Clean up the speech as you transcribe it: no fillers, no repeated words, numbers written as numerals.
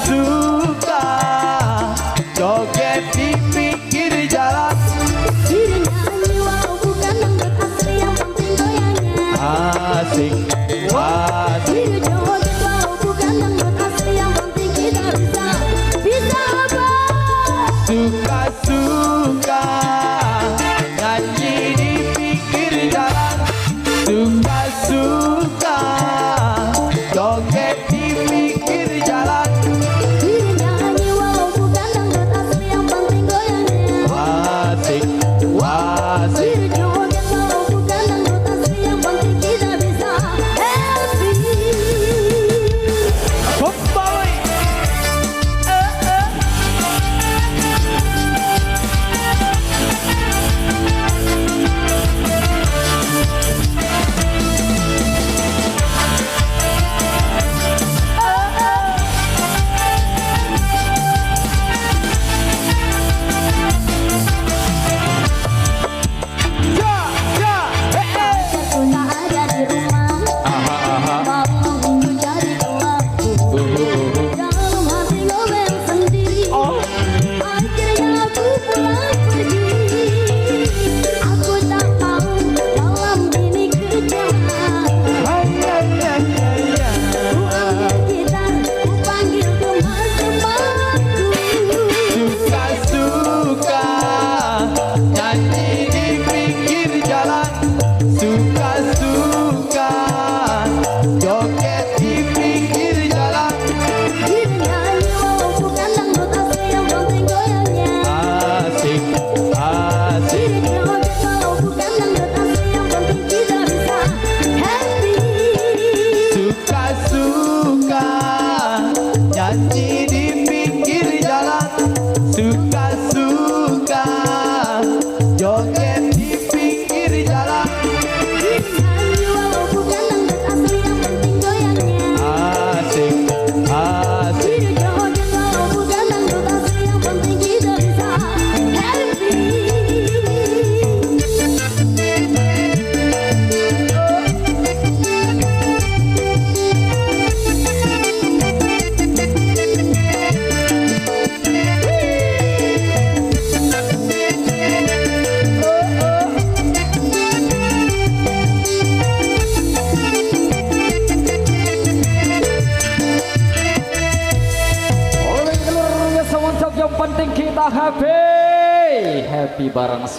suka joget di pinggir jalan. Nyanyi walau bukan dangdut asli yang penting goyangnya. Asik, asik. Joget walau bukan dangdut asli yang penting kita bisa apa? Suka-suka nyanyi di pinggir jalan. Suka-suka joget di pinggir jalan. Nyanyi walau bukan dangdut asli yang penting goyangnya. Asik, asik. Joget walau bukan dangdut asli yang penting kita bisa happy. Kembali. Aku tak ada di rumah, malam minggu jadi gelapku. Dalam hati ngomel sendiri, akhirnya aku pulang pergi. Aku tak tahu malam ini kejauhan. Ku ambil gitar, ku panggil teman-temanku. Suka-suka nyanyi di pinggir jalan. Suka-suka joget di pinggir jalan. Nyanyi walau bukan dangdut asli yang penting goyangnya. Asik, asik. Joget walau bukan dangdut asli yang penting kita bisa happy. Suka-suka nyanyi di pinggir jalan. Suka-suka joget di pinggir jalan. Nyanyi walau bukan dangdut asli yang penting goyangnya. Asik, asik. Joget walau bukan dangdut asli yang penting kita bisa happy. Oleh keluarga semuanya yang penting kita happy bareng semua.